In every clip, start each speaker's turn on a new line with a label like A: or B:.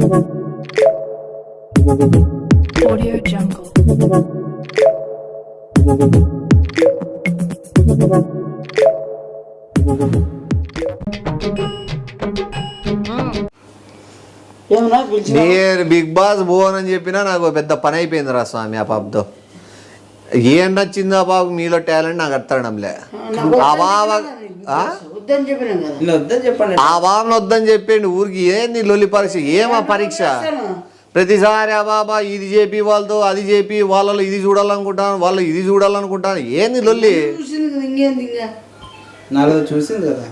A: Audio Jungle.
B: నేను big boss పోనని చెప్పినా నాకు పెద్ద పని అయిపోయింది రా స్వామి. ఆ పాపతో ఏం నచ్చిందో ఆ పాపకు మీలో టాలెంట్ నాకు అర్థడంలే. ఆ బాబుని వద్దని చెప్పండి ఊరికి. ఏంది లొల్లి పరీక్ష? ఏమా పరీక్ష? ప్రతిసారి ఆ బాబా ఇది చేపి వాళ్ళతో అది చేపి వాళ్ళలో ఇది చూడాలనుకుంటాను, వాళ్ళు ఇది చూడాలనుకుంటాను. ఏంది లొల్లి?
C: నాలో చూసింది కదా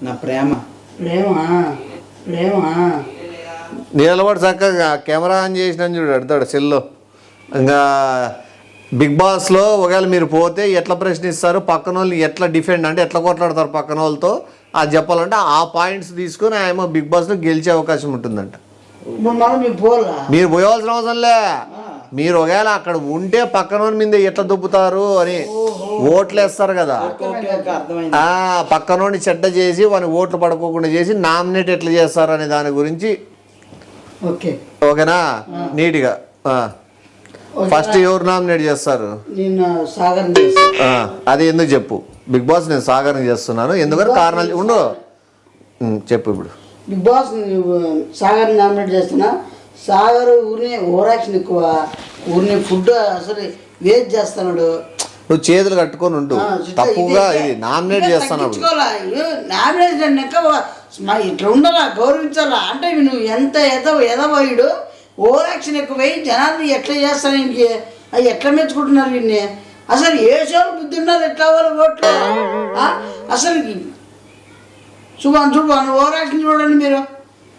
C: నా ప్రేమ.
B: నిలబడి చక్కగా కెమెరా ఆన్ చేసిన చూడు అడతాడు సెల్లో. ఇంకా బిగ్ బాస్లో ఒకవేళ మీరు పోతే ఎట్లా ప్రశ్నిస్తారు, పక్కన వాళ్ళు ఎట్లా డిఫెండ్ అంటే ఎట్లా కొట్లాడతారు పక్కన వాళ్ళతో, అది చెప్పాలంటే ఆ పాయింట్స్ తీసుకొని ఆయన బిగ్ బాస్లో గెలిచే అవకాశం ఉంటుందంట. మీరు పోయవలసిన అవసరంలే. మీరు ఒకవేళ అక్కడ ఉంటే పక్కన మీద ఎట్లా దుబ్బుతారు అని ఓట్లు వేస్తారు కదా, పక్కనోని చెడ్డ చేసి వాని ఓట్లు పడుకోకుండా చేసి నామినేట్ ఎట్లా చేస్తారు అనే దాని గురించి ఓకేనా నీట్గా. ఫస్ట్ ఎవరు నామినేట్ చేస్తారు? అది ఎందుకు చెప్పు. బిగ్ బాస్ నేను సాగర్ని చేస్తున్నాను ఎందుకంటే కారణాలు ఉండు చెప్పు. ఇప్పుడు
D: బిగ్ బాస్ సాగర్ నామినేట్ చేస్తున్నా. సాగర్ ఊరిని ఓవరాక్షన్ ఎక్కువ, ఊరిని ఫుడ్ అసలు వేస్ట్ చేస్తున్నాడు.
B: నువ్వు చేతులు కట్టుకొని ఉండు. తప్పుగా ఇది నామినేట్ చేస్తున్నావు.
D: నామినేషన్ ఇట్లా ఉండాలా, గౌరవించాలా. అంటే నువ్వు ఎంత ఎదవయుడు ఓవరాక్షన్ ఎక్కువ వేయి జనాన్ని ఎట్లా చేస్తాను ఇంకే అవి ఎట్లా మెచ్చుకుంటున్నారు వీడిని. అసలు ఏ షోలు బుద్ధి ఉండాలి ఎట్లా వాళ్ళు ఓట్లు అసలు చూడండి ఓవరాక్షన్ చూడండి మీరు.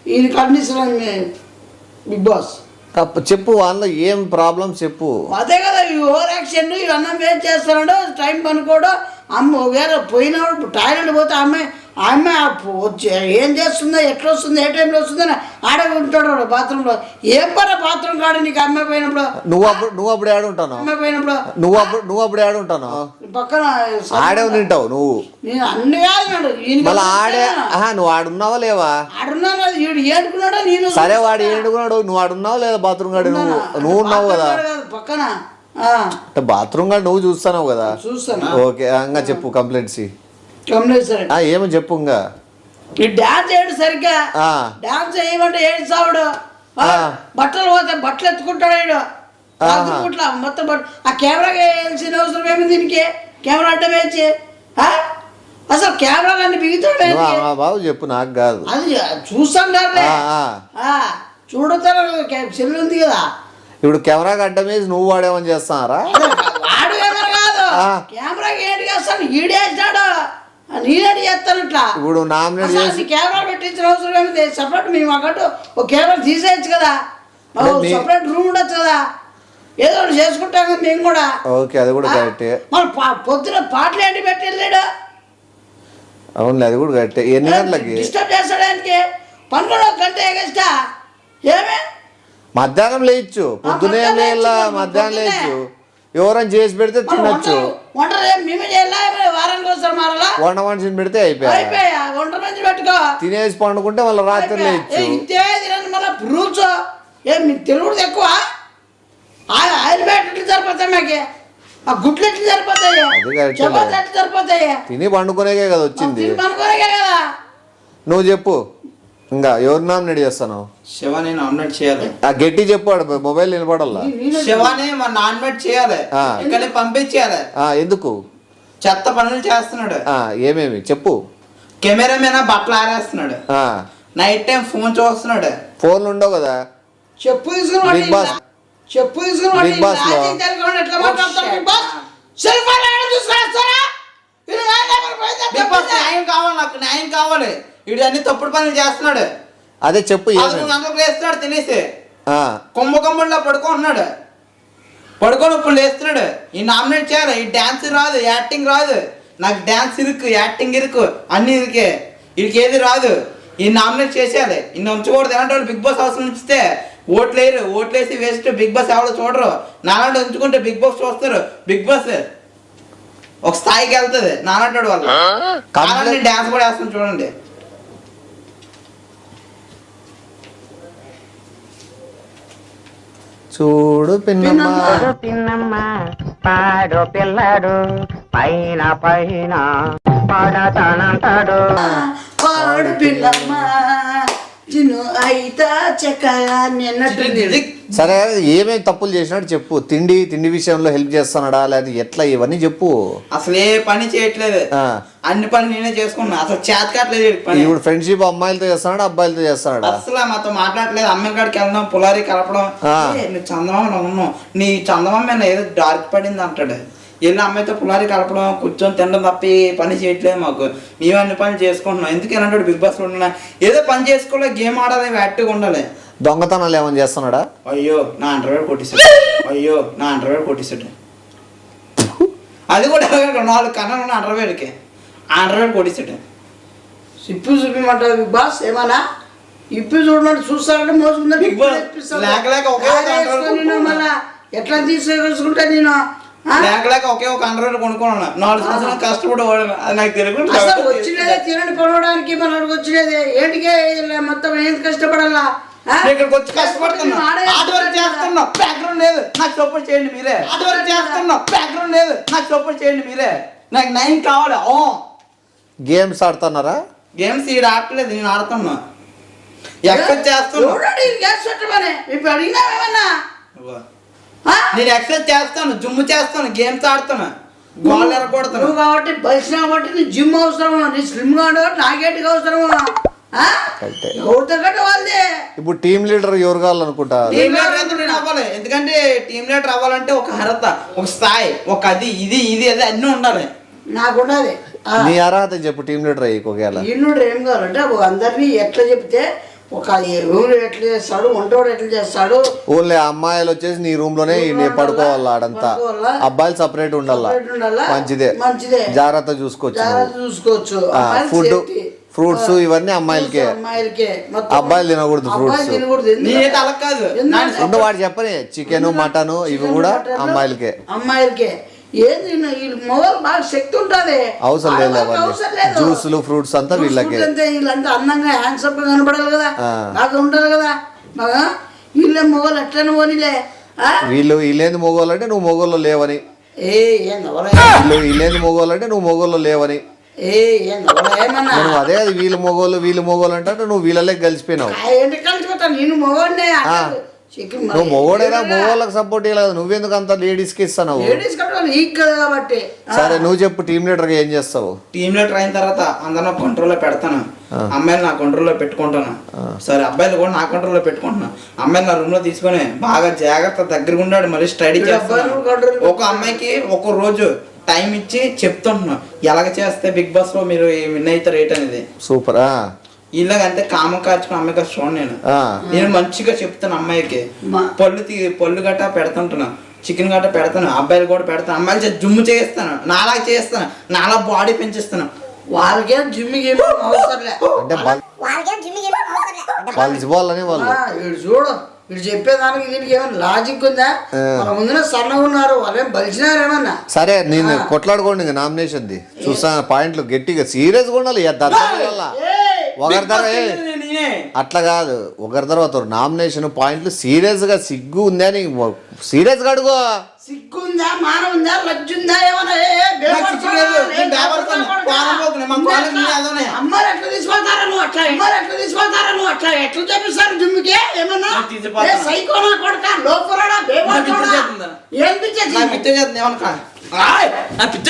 D: ఈయన కండిషన్ బిగ్ బాస్
B: తప్పు చెప్పు. వాళ్ళలో ఏం ప్రాబ్లం చెప్పు.
D: అదే కదా ఈ ఓవరాక్షన్ ఇవన్నీ వేస్ట్ చేస్తున్నాడు. టైం పనుకోడు. అమ్మ ఒకవేళ పోయినప్పుడు టాయిలెట్ పోతే ఆమె వచ్చి ఏం చేస్తుందో ఎట్లా వస్తుందో ఏ టైంలో వస్తుందని ఆడే ఉంటాడు బాత్రూంలో. ఏం పని బాత్రూమ్ కాడు నీకు అమ్మాయి పోయినప్పుడు.
B: నువ్వు అప్పుడు ఆడు ఉంటాను.
D: అమ్మాయి పోయినప్పుడు
B: నువ్వు అప్పుడు ఆడు ఉంటాను.
D: పక్కన
B: ఆడే తింటావు నువ్వు.
D: నేను అన్ని కాదు
B: మళ్ళీ ఆడే. నువ్వు ఆడున్నావా లేవా?
D: ఆడున్నాను. వీడు ఏడుకున్నాడో నేను.
B: సరే వాడు ఏడుకున్నాడు, నువ్వు ఆడున్నావు లేదా బాత్రూమ్ గాడి? నువ్వు ఉన్నావు కదా
D: పక్కన.
B: బాత్రూమ్ గాడి నువ్వు చూస్తున్నావు కదా.
D: చూస్తాను.
B: ఓకే ఇంకా చెప్పు కంప్లైంట్స్.
D: గమనించాడు
B: ఏమని చెప్పు. ఇంకా
D: డాన్స్ చేయడు సరిగ్గా. డాన్స్ చేయమంటే ఏడు సావుడు. బట్టలు పోతే బట్టలు ఎత్తుకుంటాడు మొత్తం. ఆ కెమెరాకి వేయాల్సిన అవసరం ఏమి దీనికి? కెమెరా అడ్డం వేసి అసలు కెమెరాలన్నీ బిగుతాడు
B: బాబు. చెప్పు నాకు కాదు,
D: అది చూస్తాను. చూడతారు సెల్ ఉంది కదా.
B: ఇప్పుడు కెమెరాకి అడ్డం వేసి నువ్వు వాడేమని చేస్తానారా?
D: వాడు కెమెరా కాదు, కెమెరాకి ఏంటి చేస్తాను ఈడేస్తాడు. నేనేటి చేస్తాను ఇట్లా.
B: ఇప్పుడు నామినేట్ చేసి
D: కెమెరా పెట్టించిన అవసరం ఏమిటి? సపరేట్ మేము అక్కడు ఒక కెమెరా తీసేయచ్చు కదా, సపరేట్ రూమ్ ఉండొచ్చు కదా, ఏదో చేసుకుంటాం కదా మేము కూడా.
B: ఓకే అది కూడా కరెక్టే.
D: మళ్ళీ పొద్దున పాటలు ఏంటి పెట్టి వెళ్ళాడు.
B: అవునులే అది కూడా కరెక్టే. ఎన్ని గంటలకి
D: డిస్టర్బ్ చేస్తాడు? ఆయనకి పనులు ఒక గంట ఎగస్టా ఏమే.
B: మధ్యాహ్నం లేయచ్చు, పొద్దునే మధ్యాహ్నం లేయచ్చు. ఎవరైనా చేసి పెడితే తినచ్చు.
D: వంట మేమే చేయాలా? వారానికి వస్తారు మారాలా?
B: వంట మనిషిని పెడితే అయిపోయా.
D: వంట మనిషి పెట్టుకో,
B: తినేసి పండుకుంటే మళ్ళీ రాత్రి లేయచ్చు.
D: ఇంతే తినండి. మళ్ళీ ఫ్రూట్స్ ఏం మీకు తిరుగుడు ఎక్కువ. ఆయిల్ బ్యాట్ ఎట్లు సరిపోతాయి మాకు, ఆ గుడ్లు ఎట్లు సరిపోతాయి, చపాతీ ఎట్లు సరిపోతాయి.
B: తిని పండుకునేకే కదా వచ్చింది.
D: పండుకోనేకే కదా.
B: నువ్వు చెప్పు ఇంకా ఎవరు నామినేట్ చేస్తాను?
C: శివాని నామినేట్ చేయాలి.
B: గట్టి చెప్పాడు, మొబైల్ నిలబడాలా.
C: శివాని నామినేట్ చేయాలి, ఇక్కడ పంపించేయాలి.
B: ఎందుకు?
C: చెత్త పనులు చేస్తున్నాడు.
B: ఏమేమి చెప్పు.
C: కెమెరా మీద బట్టలు ఆరేస్తున్నాడు, నైట్ టైం ఫోన్ చూస్తున్నాడు.
B: ఫోన్లు ఉండవు కదా.
D: చెప్పు తీసుకుని
B: బిగ్ బాస్ బిగ్ బాస్ లో
C: న్యాయం కావాలి, నాకు న్యాయం కావాలి. వీడు అన్ని తప్పుడు పనులు చేస్తున్నాడు.
B: అదే చెప్పు.
C: లేస్తున్నాడు తినేసి కొమ్మలో పడుకుంటున్నాడు. పడుకొని ఇప్పుడు లేస్తున్నాడు. ఈ నామినేట్ చేయాలి. ఈ డాన్స్ రాదు, యాక్టింగ్ రాదు. నాకు డాన్స్ ఇరుకు, యాక్టింగ్ ఇరుకు, అన్ని ఇరికే. వీడికి ఏది రాదు. ఈ నామినేట్ చేసేయాలి. ఇన్ని ఉంచకూడదు. ఎలాంటి వాళ్ళు బిగ్ బాస్ హౌస్ ఉంచితే ఓట్లేరు, ఓట్లేసి వేస్ట్. బిగ్ బాస్ ఎవడో చూడరు. నాలాంటి ఉంచుకుంటే బిగ్ బాస్ చూస్తారు. బిగ్ బాస్ ఒక స్థాయికి వెళ్తుంది. నాలాంటి వాళ్ళు డాన్స్ కూడా వేస్తాను చూడండి.
B: చూడు పిన్నమ్మ
A: పిన్నమ్మ పాడు పిల్లడు పైన పైన పాడతానంటాడు.
D: పాడు పిల్లమ్మ చిన్ను అయితా చక్కగా నిన్నట్టుంది.
B: సరే ఏమేమి తప్పులు చేసినాడు చెప్పు. తిండి విషయంలో హెల్ప్ చేస్తున్నాడా లేదా ఎట్లా ఇవన్నీ చెప్పు.
C: అసలు ఏ పని చేయట్లేదు, అన్ని పని నేనే చేసుకున్నా. అసలు చేత కావట్లేదు పని.
B: ఇప్పుడు ఫ్రెండ్షిప్ అమ్మాయిలతో చేస్తున్నాడు అబ్బాయిలతో చేస్తున్నాడా?
C: అసలు మాతో మాట్లాడలేదు. అమ్మాయి కాడికి వెళ్దాం, పులారి కలపడం. నువ్వు చందమామ ఉన్నావు, నీ చందమామ ఏదో డార్క్ పడింది అంటాడు. వెళ్ళి అమ్మాయితో పులారి కలపడం, కూర్చొని తినడం తప్పి పని చేయట్లేదు మాకు. మేము అన్ని పనులు చేసుకుంటున్నాం. ఎందుకు అంటాడు బిగ్ బాస్ లో ఏదో పని చేసుకోలే, గేమ్ ఆడాలి, యాక్టివ్గా ఉండాలి.
B: దొంగతనాలు ఏమైనా చేస్తున్నాడా?
C: అయ్యో నా అండర్వేర్ కొట్టేసాడు. అది కూడా 4 కన్నాలు ఉన్న అండర్వేర్కి అండర్వేర్ కొట్టేసాడు.
D: చూపిమంటారు బిగ్ బాస్ ఏమన్నా ఇప్పి చూడమంటే చూస్తారంటే మోసుకుందా
C: బిగ్ బాస్ లేక ఒకే
D: మళ్ళా ఎట్లా తీసుకుంటా నేను
C: లేక ఒకే ఒక అండర్వేర్ కొనుక్కున్నాను. 4 సంవత్సరాలు కష్టపడి అది నాకు తెలుగు
D: వచ్చినదే తినని పడవడానికి మనకు వచ్చినదే ఏంటికే మొత్తం ఏంటి కష్టపడాలా?
C: ఇక్కడికి వచ్చి కష్టపడుతున్నా. ఆదివరకు చేస్తున్నా, బ్యాక్గ్రౌండ్ లేదు, నాకు సపోర్ట్ చేయండి మీరే. ఆదివరకు చేస్తున్నా, బ్యాక్గ్రౌండ్ లేదు, నాకు సపోర్ట్ చేయండి మీరే. నాకు 9 కావాలి.
B: గేమ్స్ ఆడుతున్నారా?
C: గేమ్స్ ఈడ ఆడలేదు, నేను ఆడుతున్నా. ఎక్సర్సైజ్ చేస్తున్నా,
D: ఇప్పుడు అడిగినావేమన్నా
C: నేను ఎక్సర్సైజ్ చేస్తాను, జిమ్ చేస్తాను, గేమ్స్ ఆడుతున్నా, గోల్ ఎరగొడతాను.
D: కాబట్టి బలిసిన కాబట్టి నీ జిమ్ అవసరమా, నీ స్లిమ్ గా ఉండవు, నాకేటికి అవసరమా?
B: ఇప్పుడు టీమ్ లీడర్ ఎవరు కావాలనుకుంటా?
C: టీమ్ లీడర్ నేను అవ్వాలి. ఎందుకంటే టీమ్ లీడర్ అవ్వాలంటే ఒక అర్హత, ఒక స్థాయి, ఒక అది ఇది అది అన్నీ ఉండాలి.
D: నాకు ఉండాలి.
B: నీ అర్హత చెప్పు టీమ్ లీడర్ అయ్యి. ఒకవేళ
D: టీమ్ లీడర్ ఏం కావాలంటే అందరినీ ఎట్లా చెప్తే ఒక రూమ్ ఎట్లా చేస్తాడు, వంటోడు ఎట్లా చేస్తాడు.
B: ఓన్లీ అమ్మాయిలు వచ్చేసి నీ రూమ్ లోనే పడుకోవాలా, ఆడంతా అబ్బాయిలు సపరేట్ ఉండాలా. మంచిదే, జాగ్రత్త చూసుకోవచ్చు. ఫుడ్ ఫ్రూట్స్ ఇవన్నీ అమ్మాయిలకే, అబ్బాయిలు తినకూడదు ఫ్రూట్స్. వాడు చెప్పని చికెన్ మటన్ ఇవి కూడా
D: అమ్మాయిలకే. ఏంది మొగలు బాగా శక్తి ఉంటుంది,
B: అవసరం లేదు అవన్నీ. జ్యూసులు ఫ్రూట్స్ అంతా వీళ్ళకే.
D: వీళ్ళంతా అందంగా హ్యాండ్సప్ గా కనపడాలి కదా, బాగా ఉండాలి కదా. బాగా వీళ్ళే మొగలు ఎట్లని పోనీలే.
B: వీళ్ళేంది మొగోళ్ళు అంటే నువ్వు మొగోళ్ళు లేవని. వీళ్ళేంది మొగోళ్ళు అంటే నువ్వు మొగోళ్ళు లేవని. అదే అది వీళ్ళు మొగోళ్ళు అంటే నువ్వు వీళ్ళలే కలిసిపోయినావు. నువ్వు మొగోడైనా మొగోళ్ళకి సపోర్ట్ ఇవ్వలేదు, నువ్వెందుకు అంత లేడీస్ కి ఇస్తావు? సరే నువ్వు చెప్పు, టీమ్ లీడర్ గా ఏం చేస్తావు?
C: టీమ్ లీడర్ అయిన తర్వాత అందరూ కంట్రోల్లో పెడతాను, అమ్మాయిలు నా కంట్రోల్లో పెట్టుకుంటాను. సరే అబ్బాయిలు కూడా నా కంట్రోల్లో పెట్టుకుంటున్నాను. అమ్మాయిలు నా రూమ్ లో తీసుకొని బాగా జాగ్రత్త దగ్గరగా ఉన్నాడు, మళ్ళీ స్టడీ చేస్తాను. ఒక అమ్మాయికి ఒక రోజు టైం ఇచ్చి చెప్తుంటున్నా ఎలాగ చేస్తే బిగ్ బాస్ లో మీరు విన్ అవుతారు రేట్ అనేది.
B: సూపర్.
C: ఇలాగంటే కామం కార్చుకుని అమ్మాయి కాదు చూడండి. నేను మంచిగా చెప్తాను అమ్మాయికి. పళ్ళు గట్ట పెడుతుంటున్నా, చికెన్ గట్ట పెడతాను, అబ్బాయిలు కూడా పెడతాను. అమ్మాయిలు జిమ్ చేయిస్తాను, నాలా చేస్తాను, నాలా బాడీ పెంచిస్తాను.
D: వాళ్ళకే జిమ్ గేమ్ అవసరం చూడు. వీళ్ళు చెప్పేదానికి దీనికి ఏమైనా లాజిక్ ఉందా? ముందున సన్నగా ఉన్నారు, వాళ్ళేం బలిసినారేమన్నా.
B: సరే నేను కొట్లాడుకోండి నామినేషన్ ది చూస్తాను. పాయింట్లు గట్టిగా సీరియస్ గా ఉండాలి. ఒకరి తర్వాత అట్లా కాదు, ఒకరి తర్వాత నామినేషన్ పాయింట్లు సీరియస్ గా. సిగ్గు ఉందా అని సీరియస్ గా అడుగు.
D: సిగ్గుందా, మానం ఉందా, లజ్జ ఉందా? అమ్మారు ఎట్లా తీసుకెళ్తారా నువ్వు? అట్లా ఎట్లా చెప్పిస్తారు జిమ్కే? ఏమన్నా సైకోనా కొడక, లోపలడా ఏం
C: పిచ్చ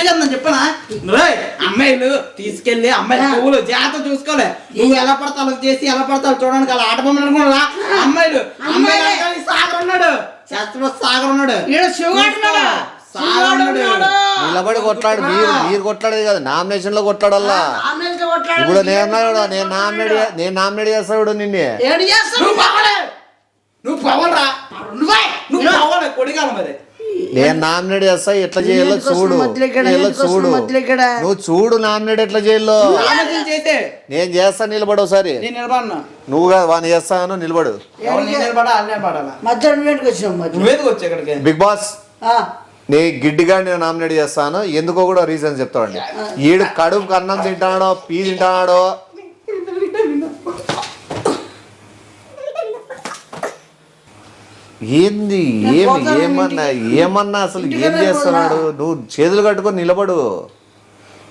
C: చేద్దాం చెప్పనా? అమ్మాయిలు తీసుకెళ్ళి అమ్మాయిలు పువ్వులు జాగ్రత్త చూసుకోలే. నువ్వు ఎలా పడతావు చేసి ఎలా పడతావు చూడడానికి అలా ఆట బొమ్మలు అనుకున్నా. అమ్మాయిలు సాగర్ ఉన్నాడు, సాగర్ ఉన్నాడు,
B: నిలబడి కొట్లాడు. మీరు కొట్లాడేది కదా, నామినేషన్ లో కొట్లాడల్లా. ఇప్పుడు నేను నామినేట్ చేస్తాడు నిన్నే.
C: నువ్వు పవరా, నువ్వు కొడిగాను మరి.
B: నేను నామినేట్ చేస్తా, ఎట్లా చేయాలో చూడు. నువ్వు చూడు నామినేట్ ఎట్లా చేయాలో. నేను చేస్తా, నిలబడు ఒకసారి. నువ్వు కాదు వాడిని చేస్తాను, నిలబడు. బిగ్ బాస్ నీ గిడ్డిగా నేను నామినేట్ చేస్తాను. ఎందుకో కూడా రీజన్ చెప్తామండి. ఈడు కడుపు అన్నం తింటాడో పీ తింటాడో ఏంది
D: నేను
B: ఏమి
D: పోతాను
B: ఏమన్నా
D: ఇంటికి.
B: ఏమన్నా అసలు ఏం
D: ఇంటికనే
B: చేస్తున్నాడు? నువ్వు చేతులు కట్టుకొని నిలబడు.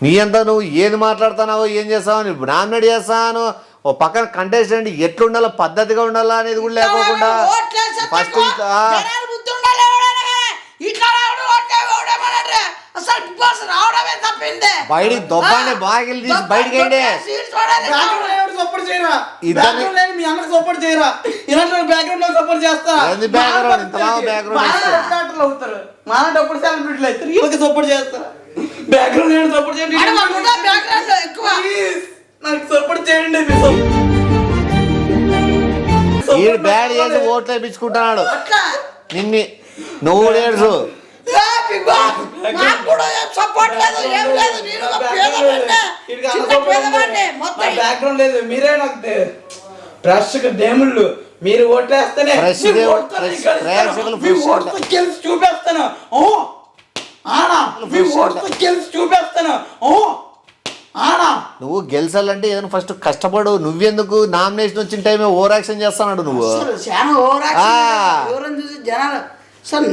B: నీ అంతా నువ్వు ఏది మాట్లాడుతున్నావో ఏం చేస్తావు? నామినేట్ చేస్తాను ఓ పక్కన కంటెస్టెంట్ ఎట్లుండాలో పద్ధతిగా ఉండాలా అనేది కూడా లేకోకుండా ఫస్ట్ బయటికి దొబ్బాన్ని బాగిలు తీసి బయటికి వెళ్ళి
C: సపోర్ట్ చేయరా?
B: ఇద్దరిని-
C: బ్యాక్గ్రౌండ్ లేని మీ అన్నకు సపోర్ట్ చేయరా? ఇలాంటి బ్యాక్గ్రౌండ్ లో సపోర్ట్ చేస్తా.
B: ఏంది background? ఇంతలా background ఇస్తే?
C: మాట్లాడటం అవుతారు. మాట్లాడేటప్పుడు సెలబ్రిటీలు అవుతారు. వీళ్ళకి సపోర్ట్ చేస్తారా? బ్యాక్గ్రౌండ్ లేని సపోర్ట్ చేయండి.
D: ఎక్కువ
C: Please, నాకు సపోర్ట్ చేయండి.
B: ఈ బ్యాడ్ చేసి ఓట్లు వేయించుకుంటున్నాడు
D: అట్లా
B: నిన్ని. నువ్వు ఏడుసు.
D: నాకు కూడా ఏం సపోర్ట్ లేదు, ఏం లేదు. నేను ఒక పేదవాడినే, చిన్న పేదవాడినే. మొత్తం
C: బ్యాక్గ్రౌండ్ లేదు. మీరే నాకు ఫ్రెష్ డేముళ్ళు. మీరు ఓట్లేస్తేనే
B: Fresh
C: మీ
B: దేవుడు,
C: ఓట్తో
B: fresh-
C: నేను గెలుస్తాను.
B: fresh
C: మీ
B: fresh
C: ఓట్తో గెలిచి చూపిస్తాను. ఓ ఆనా, మీ
B: fresh
C: ఓట్తో గెలిచి చూపిస్తాను. ఓ ఆనా.
B: నువ్వు గెలిచాలంటే ఏదైనా ఫస్ట్ కష్టపడు. నువ్వెందుకు నామినేషన్ వచ్చిన టైమే ఓవర్ యాక్షన్ చేస్తున్నాడు నువ్వు?
D: అసలు చాలా ఓవర్ ఎవరైనా చూసి జనాలు అసలు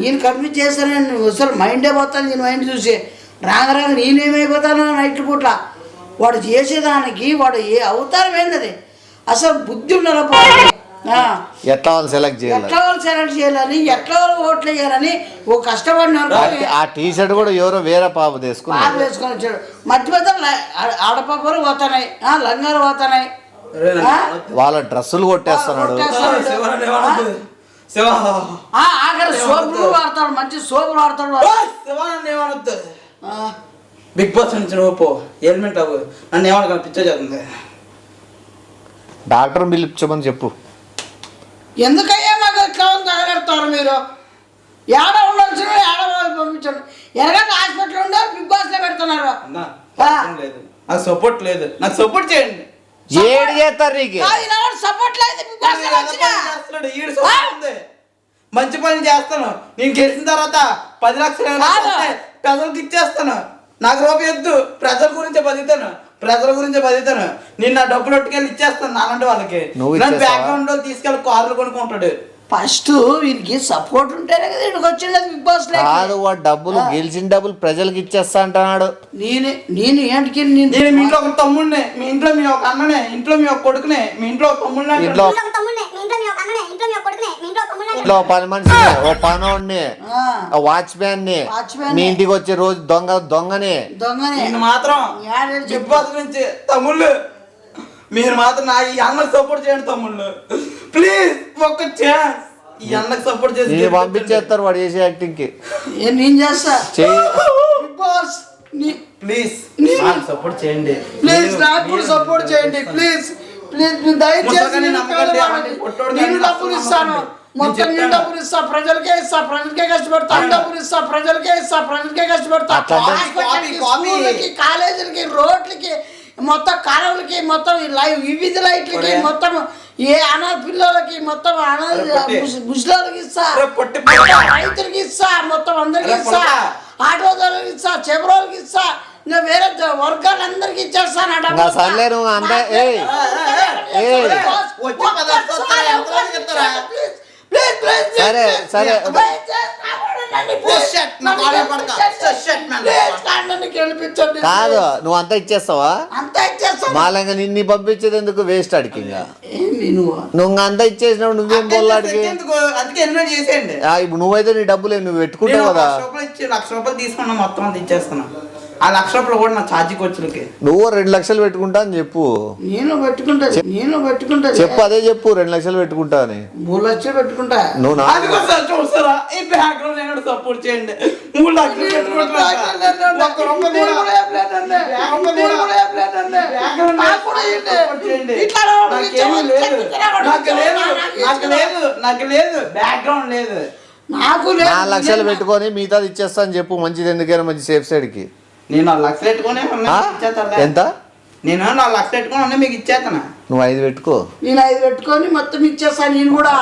D: నేను కన్ఫ్యూజ్ చేస్తాను. అసలు మైండే పోతాను నేను మైండ్ చూసి రాగా నేనేమైపోతాను నైట్ పూట్ల. వాడు చేసేదానికి వాడు ఏ అవతారం ఏంటది? అసలు బుద్ధి ఉండాలి.
B: ఎట్లా వాళ్ళు సెలెక్ట్ చేయాలి?
D: ఎట్లా వాళ్ళు సెలెక్ట్ చేయాలని, ఎట్లా వాళ్ళు ఓట్లు వేయాలని ఓ కష్టపడిన
B: ఆ టీ షర్ట్ కూడా ఎవరో వేరే పాప తీసుకున్నాడు.
D: పాప వేసుకొని వచ్చాడు. మధ్య మధ్య ఆడపాపలు పోతున్నాయి, లంగాలు పోతున్నాయి.
B: వాళ్ళ డ్రెస్సులు కొట్టేస్తున్నాడు.
D: ఆఖరి సోపులు వాడతాడు, మంచి సోపులు వాడతాడు.
C: బిగ్ బాస్ నుంచి నువ్వు పో, హెల్మెట్ అవ్వు. నన్ను ఏమన్నా పిచ్చర్ చేస్తుంది.
B: డాక్టర్ పిలిపించమని చెప్పు.
D: ఎందుకయ్యా మాకు ఎట్లా తగలెడతారు మీరు? ఏడ ఉండాల్సిన ఏడ పంపించండి. ఎనగంటే హాస్పిటల్ ఉండే బిగ్ బాస్ లో పెడుతున్నారు.
C: అన్నా, లేదు, నాకు సపోర్ట్ లేదు. నాకు సపోర్ట్ చేయండి.
B: ఏడు చేస్తారు నీకు.
D: సపోర్ట్ లేదు బిగ్ బాస్ లో వచ్చినా.
C: చేస్తున్నాడు, ఈడు సపోర్ట్ ఉంది. మంచి పని చేస్తాను. నేను గెలిచిన తర్వాత 10 లక్షలు ప్రజలకు ఇచ్చేస్తాను. నాకు రూపాయి వద్దు. ప్రజల గురించి బతుకుతాను. నేను నా డబ్బులు ఒట్టుకెళ్ళి ఇచ్చేస్తాను నాలంటి వాళ్ళకి.
B: నువ్వు
C: నన్ను
B: ఇచ్చేస్తావా?
C: బ్యాక్గ్రౌండ్ లో తీసుకెళ్ళి కార్లు కొనుక్కుంటాడు.
D: ఫస్ట్ వీరికి సపోర్ట్ ఉంటేనే కదా వీడికి వచ్చింది బిగ్ బాస్ లో.
B: కాదు, వాడు డబ్బులు గెలిచిన డబ్బులు ప్రజలకు ఇచ్చేస్తా అంటున్నాడు.
D: నేను ఏంటికి
C: నేను మీ ఇంట్లో ఒక తమ్ముడిని, మీ ఇంట్లో మీ ఒక అన్ననే, ఇంట్లో మీ ఒక కొడుకునే, మీ ఇంట్లో ఒక తమ్ముడిని,
B: ఇంట్లో ఇంట్లో 10 మనిషిని, ఓ పనోడిని, వాచ్మ్యాన్ ని, మీ ఇంటికి వచ్చే రోజు దొంగని.
C: నేను మాత్రం బిగ్ బాస్ నుంచి తమ్ముళ్ళు మీరు మాత్రం నా ఈ అన్నకు సపోర్ట్ చేయండి తమ్ముళ్ళు. ప్లీజ్ ఒక్క ఛాన్స్. ఈ అన్నకు సపోర్ట్ చేసి
B: నేను పంపించేస్తారు వాడు చేసే యాక్టింగ్ కి.
D: నేను చేస్తా బిగ్ బాస్.
C: ప్లీజ్ నాకు సపోర్ట్ చేయండి.
D: ప్లీజ్ నాకు కూడా సపోర్ట్ చేయండి. ప్లీజ్ దయచేసి నేను డబ్బులు ఇస్తాను. మొత్తం నేను డబ్బులు ఇస్తా, ప్రజలకే కష్టపడతా. ప్రజలకే కష్టపడతా. స్కూళ్ళకి, కాలేజీలకి, రోడ్లకి, మొత్తం కాలువలకి, మొత్తం వివిధ లైట్లకి, మొత్తం ఏ అనాథ పిల్లలకి, మొత్తం ముసలికి ఇస్తా, రైతులకి ఇస్తా, మొత్తం అందరికి ఇస్తా, ఆటోదారులకు ఇస్తా, చెబరోళ్ళకి ఇస్తా, ఇంకా వేరే వర్గాలందరికి ఇచ్చేస్తాను.
B: సర్లే నువ్వు అంతా సరే సరే కాదు, నువ్వు అంతా ఇచ్చేస్తావా? మాలంగా నిన్ను పంపించేది ఎందుకు? వేస్ట్ అడికి. ఇంకా నువ్వు అంతా ఇచ్చేసినావు, నువ్వేం బోల్లాడికి.
C: అందుకే ఎలిమినేట్ చేసేయండి.
B: ఇప్పుడు నువ్వైతే నీ డబ్బులు నువ్వు పెట్టుకుంటావు కదా.
C: ₹1,00,000 తీసుకున్నా, మొత్తం అంత ఇచ్చేస్తున్నా. ఆ ₹1,00,000 కూడా నా ఛార్జీ ఖర్చులకి.
B: నువ్వు 2 లక్షలు పెట్టుకుంటా అని చెప్పు.
D: నేను పెట్టుకుంటా
B: చెప్పు, అదే చెప్పు. 2 లక్షలు పెట్టుకుంటా అని.
D: 3 లక్షలు పెట్టుకుంటా.
B: నువ్వు
C: చూస్తారా ఈ బ్యాక్గ్రౌండ్ నేను సపోర్ట్ చేయండి. 3 లక్షలు పెట్టుకుంటా. నాకు లేదు బ్యాక్గ్రౌండ్ లేదు.
B: 4 లక్షలు పెట్టుకొని మిగతాది ఇచ్చేస్తా అని చెప్పు. మంచిది, ఎందుకైనా మంచి సేఫ్ సైడ్ కి.
C: నేను 4 లక్షలు పెట్టుకుని
B: ఎంత?
C: నేను 4 లక్షలు పెట్టుకుని మీకు ఇచ్చేస్తాను.
B: నువ్వు 5 పెట్టుకో.
D: నేను 5 పెట్టుకొని మొత్తం ఇచ్చేస్తాను నేను కూడా.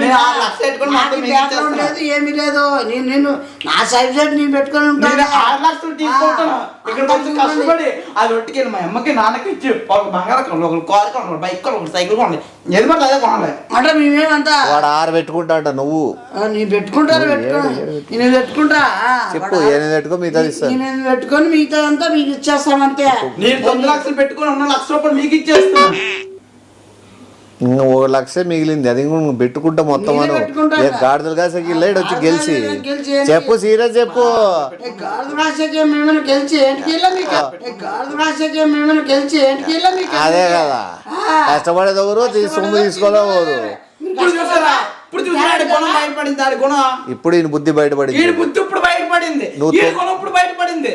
C: నేను 6 లక్షలు పెట్టుకొని మొత్తం మీకు
D: బ్యాక్గ్రౌండ్ లేదు ఏమీ లేదు. నేను నా సబ్జెక్ట్ నేను పెట్టుకొని
C: నేను
D: ఉంటాను.
C: 6 లక్షలు తీసుకుంటాను. ఇక్కడ కొంచెం కష్టపడి అది ఒట్టుకెళ్ళి మా అమ్మకి నాన్నకి ఇచ్చి ఒక బంగారం కొనాలి, ఒకరు కారు కొనాలి, బైక్ కొనాలి, ఒకరు సైకిల్ కొనాలి, ఏది పడితే అదే కొనాలి.
D: అంటే మేమేమంతా
B: వాడు 6 పెట్టుకుంటా అంట. నువ్వు
D: నేను పెట్టుకుంటాను నేను పెట్టుకుంటా.
B: చెప్పు 8 పెట్టుకో, మిగతా ఇస్తాను.
D: నేను పెట్టుకొని మిగతా అంతా మీకు ఇచ్చేస్తామంతే.
C: నేను 9 లక్షలు పెట్టుకుని 1 లక్ష రూపాయలు మీకు ఇచ్చేస్తాను.
B: ఇంకా 1 లక్ష మిగిలింది, అది ఇంక పెట్టుకుంటా మొత్తం.
D: నేనే పెట్టుకుంటా.
B: గాడిదలు కాసే లేడు వచ్చి గెలిచి
D: గెలిచి
B: చెప్పు, సీరియస్ చెప్పు.
D: గాడిద రాసేకే మేమైనా గెలిచి ఏంటికి మీకు? గాడిద రాసేకే మేమైనా గెలిచి ఏంటికి మీకు?
B: అదే కదా, కష్టపడేది ఎవరు, సొమ్ము తీసుకోలేవరు.
C: ఇప్పుడు చూసాడు గుణం బయటపడింది. దాడి గుణం
B: ఇప్పుడు ఈయన బుద్ధి బయటపడింది.
C: ఈ బుద్ధి ఇప్పుడు బయటపడింది. ఈ గుణం ఇప్పుడు బయటపడింది.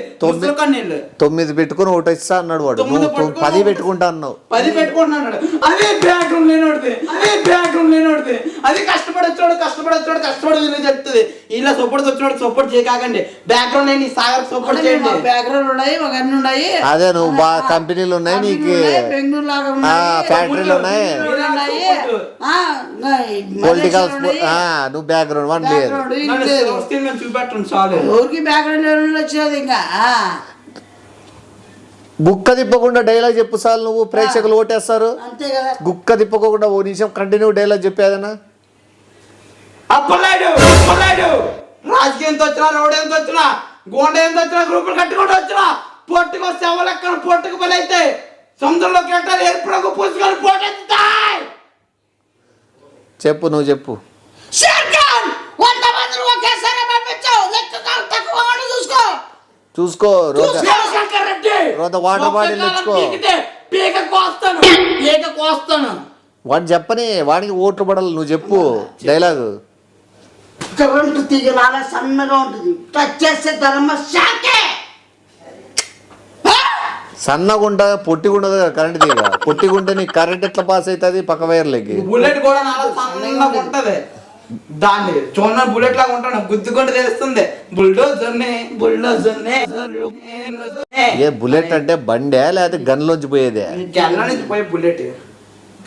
B: 9 పెట్టుకుని 1 ఇస్తా అన్నాడు వాడు. నువ్వు 10 పెట్టుకుంటా అన్నావు.
C: 10 పెట్టుకుంటున్నాడు. అదే బ్యాక్గ్రౌండ్ లేనోడితే, అదే బ్యాక్గ్రౌండ్ లేనోడితే, అది కష్టపడి చెప్తుంది. ఇలా సపోర్ట్ వచ్చినోడు సపోర్ట్ చేయకండి. బ్యాక్గ్రౌండ్ లేని సాగర్ సపోర్ట్ చేయండి.
D: బ్యాక్గ్రౌండ్ ఉన్నాయి, ఒక అన్ని ఉన్నాయి.
B: అదే నువ్వు బాగా కంపెనీలు ఉన్నాయి నీకు,
D: బెంగళూరు లాగా
B: ఫ్యాక్టరీలు ఉన్నాయి, పొలిటికల్. నువ్వు బ్యాక్గ్రౌండ్ వన్ లేదు.
C: చూపెట్టండి చాలు.
D: ఊరికి బ్యాక్గ్రౌండ్ వచ్చేది. ఇంకా
B: గుక్క తిప్పకుండా డైలాగ్ చెప్పు సార్. నువ్వు ప్రేక్షకులు ఓటేస్తారు.
D: అంతే కదా.
B: గుక్క తిప్పకుండా 1 నిమిషం కంటిన్యూ డైలాగ్ చెప్పేదనా?
C: అప్పలాడు రాజకీయంతో వచ్చినా, రోడ్ ఎంత వచ్చినా, గోండ ఎంత వచ్చినా, గ్రూపులు కట్టుకుంటూ వచ్చినా, పొట్టుకు వస్తే ఎవరెక్కడ పొట్టుకు పని అయితే సముద్రంలోకి వెళ్తారు, ఎరుపు పూసుకొని పోటెత్తుతాయి.
B: చెప్పు, నువ్వు చెప్పు. చూసుకో రోజు వాటర్ బాటిల్ తెచ్చుకో. వాడు చెప్పని, వాడికి ఓట్లు పడాలి. నువ్వు చెప్పు డైలాగు.
D: కరెంటు తీగలాగా సన్నగా ఉంటుంది, టచ్ చేస్తే ధర్మ షాకే.
B: సన్నగా ఉంటా, పొట్టిగా ఉండదు కదా కరెంట్ తీగ. పొట్టిగా ఉంటే నీకు కరెంట్ ఎట్లా పాస్ అవుతుంది పక్క వైర్లకి?
C: బుల్లెట్ కూడా సన్నగా ఉంటది. దాన్ని చూడ బుల్లెట్ లాగా ఉంటాను, గుద్దుకుంటే తెలుస్తుంది.
B: ఏ బుల్లెట్ అంటే బండే లేకపోతే గన్లోంచి పోయేదే?
C: గన్ల నుంచి పోయే బుల్లెట్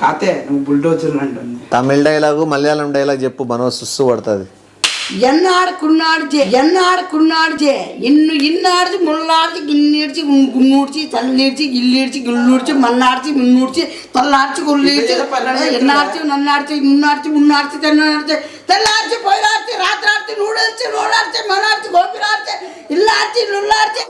C: కాతే నువ్వు బుల్డోజర్ అంటుంది.
B: తమిళ డైలాగు, మలయాళం డైలాగ్ చెప్పు, మనో సుస్సు పడుతుంది.
D: ఎన్నాడు కున్నాడిచే ఇన్నాడిచి ముళ్ళాడిచి గిన్నీడ్చి గున్నూడ్చి తల్లిడ్చి గిల్లీడ్చి గుల్లూడ్చి మన్నాడ్చి మున్నూడ్చి తల్లాడ్చి గుల్లీడ్చి ఎన్నాడ్చి నన్నాడ్చి ఇన్నాడ్చి మున్నాడ్చి తెల్లాడ్చి పొయ్యాడ్చి రాత్రాడ్చి నూడల్చి మనాడ్చి గోపిరాడ్చి ఇల్లాడ్చి నుల్లాడ్చి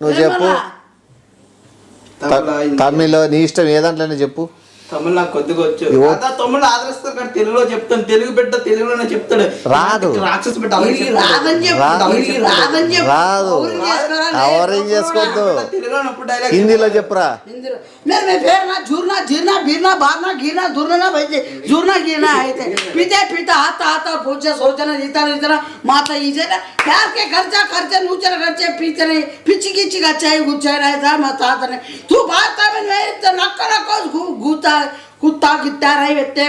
B: నువ్వు చెప్పు. తమిళ నీ ఇష్టం ఏదంట్లోనే చెప్పు.
C: తమిళ నాకు కొద్దిగా వచ్చు. తమిళ ఆదరిస్తారు కానీ తెలుగులో చెప్తాను. తెలుగు బిడ్డ తెలుగులోనే చెప్తాడు.
B: రాదు,
C: రాక్షస బిడ్డ
B: రాదు. కవరింగ్ చేసుకోవద్దు. హిందీలో చెప్పురా.
D: मेरे फेर ना झूरना जीरना बीरना बारना गिरना दूरना भाई झूरना गिरना है पीते पीता आता पूछे सोचना जीता माता इजे प्यार के खर्चा नूचर खर्चे पीते नहीं पिची किची का चाय गुच्छा रहता माता ने तू बात में नहीं तो नक्का गूता कुत्ता गिट्टा रही वेत्ते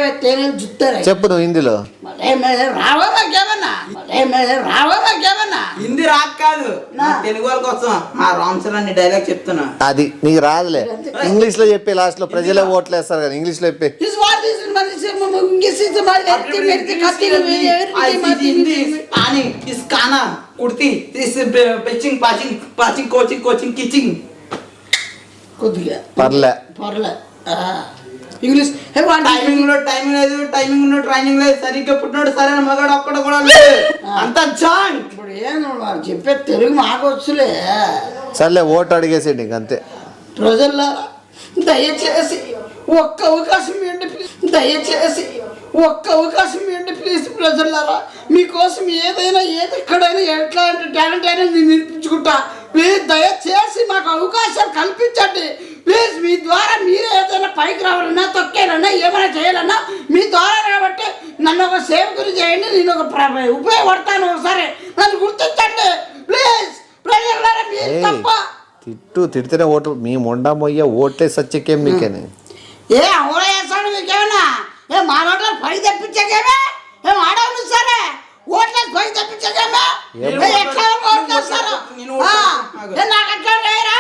D: जुत्ते रही
B: చెప్పు నువ్వు హిందీలో.
C: హిందీ రాక్ కాదు, తెలుగు వాళ్ళ కోసం మా రామ్ చరణ్ డైలాగ్ చెప్తున్నా.
B: అది నీకు రాదులే. ఇంగ్లీష్ లో చెప్పి లాస్ట్ లో ప్రజలే ఓట్లు వేస్తారు కదా, ఇంగ్లీష్ లో చెప్పి.
D: పర్లే ఇంగ్లీష్
C: టైమింగ్ లేదు, ట్రైనింగ్ లేదు, సరిగ్గా పుట్టినాడు సరైన మగాడు ఒక్కడ కూడా లేదు. అంత జాన్.
D: ఇప్పుడు ఏం చెప్పే తెలుగు మాకు వచ్చులే.
B: సర్లే ఓటు అడిగేసేయండి ఇంక అంతే.
D: ప్రజల్లారా దయచేసి ఒక్క అవకాశం ఇవ్వండి ప్లీజ్ ప్రజల్లారా. మీకోసం ఏదైనా ఎక్కడైనా ఎట్లాంటి టాలెంట్ అయినా నేను నిరూపించుకుంటా. ప్లీజ్ దయచేసి మాకు అవకాశం కల్పించండి ప్లీజ్. మీ ద్వారా మీరే ఏదైనా పైకి రావాలన్నా తొక్కేయాలన్నా ఏమైనా చేయాలన్నా మీ ద్వారా కాబట్టి నన్ను ఒక సేవకుని చేయండి. నేను ఒక ఉపయోగపడతాను. ఒకసారి నన్ను గుర్తించండి ప్లీజ్ ప్రజలారా. మీరు తప్ప
B: తిడితేనే ఓటు మీ మొండా మొయ్య ఓటే సత్యకేం మీకేనే.
D: ఓడ వేస్తాడు మీకేమన్నా? మా రోడ్లు పని తెప్పించాకేమే ఆడవులు సరే ఓట్లు ఎట్లా ఓట్ చేస్తారు? నాకు అట్లా లేరా?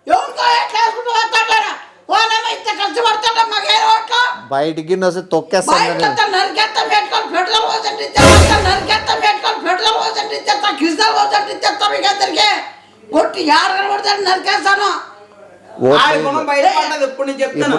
D: ఎవరికో ఎట్లా వేసుకుంటూ వస్తాడారా? వాళ్ళేమో ఇంత కష్టపడతాడా మాకేం ఓట్లు?
B: బయటికి వస్తే తొక్కేస్తాను
D: బయటంతా నరికేస్తాం పెట్టుకొని పెట్రోల్ పోసండి నరికేస్తాం పెట్టుకొని పెట్రోల్ పోసండి ఇచ్చేస్తా క్రిస్టల్ పోసండి ఇచ్చేస్తా మీకు అందరికీ కొట్టి యాడగలు పడతాడు నరికేస్తాను.
C: ఆడి గుణం బయట పడ్డది. ఇప్పుడు నేను చెప్తాను,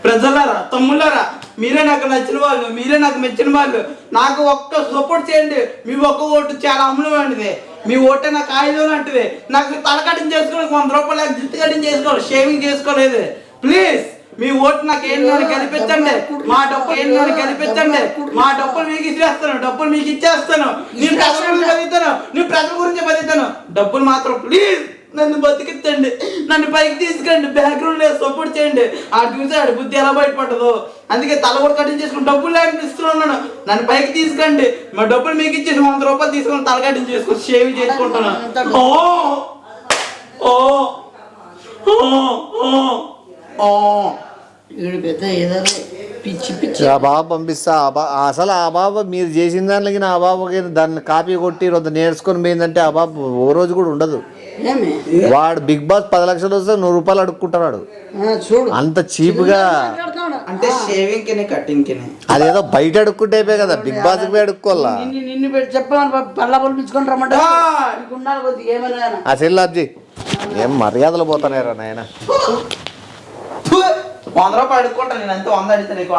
C: ప్రజలారా తమ్ముళ్ళారా, మీరే నాకు నచ్చిన వాళ్ళు, మీరే నాకు మెచ్చిన వాళ్ళు. నాకు ఒక్క సపోర్ట్ చేయండి. మీ ఒక్క ఓటు చాలా అమూల్యమైనది. మీ ఓటే నాకు ఆయుధం లాంటిది. నాకు తల కటింగ్ చేసుకోవాలి, 100 రూపాయలు జుట్టు కటింగ్ చేసుకోవాలి, షేవింగ్ చేసుకోలేదు. ప్లీజ్ మీ ఓటు నాకు ఏంటో కనిపించండి. మా డబ్బు ఏంటో కనిపించండి. మా డబ్బులు మీకు ఇచ్చేస్తాను, డబ్బులు మీకు ఇచ్చేస్తాను. నేను ప్రజల గురించి బతుకుతాను, నేను ప్రజల గురించి బతుకుతాను. డబ్బులు మాత్రం ప్లీజ్ నన్ను బతికించండి, నన్ను పైకి తీసుకండి, బ్యాక్గ్రౌండ్ లేదు సపోర్ట్ చేయండి. ఆడు చూసాడు బుద్ధి ఎలా బయటపడదు. అందుకే తల కూడా కటింగ్ చేసుకుని డబ్బులు లేకుండా ఇస్తున్నాను. నన్ను పైకి తీసుకండి. మా డబ్బులు మీకు ఇచ్చేసి 100 రూపాయలు తీసుకొని తల కటింగ్ చేసుకొని షేవింగ్ చేసుకుంటాను. ఓ ఓ ఓ
D: వీడు పెద్ద ఏదో పిచ్చి పిచ్చి.
B: ఆ బాబు పంపిస్తా. అసలు ఆ బాబు మీరు చేసిన దానికి ఆ బాబుకి దాన్ని కాపీ కొట్టి రొంత నేర్చుకొని పోయిందంటే ఆ బాబు ఓ రోజు కూడా ఉండదు.
D: ఏమి
B: వాడు బిగ్ బాస్ 10 లక్షలు వస్తే 100 రూపాయలు అడుక్కుంటున్నాడు.
D: చూడు
B: అంత చీప్ గా.
C: అంటే షేవింగ్ కి కటింగ్ కి
B: అదేదో బయట అడుక్కుంటే కదా బిగ్ బాస్ కి అడుక్కోవాలా.
D: నిన్ను పెట్టి చెప్పాను పళ్ళ పిలుచుకొని రమ్మంటే ఉండాలి కొద్దిగా ఏమైనా.
B: ఆ సెల్లాబ్జీ ఏం మర్యాదలు పోతానేరా నాయన.
C: 100 రూపాయలు అడుక్కుంటాను నేను. అంతే 100 అడిగితే నీకు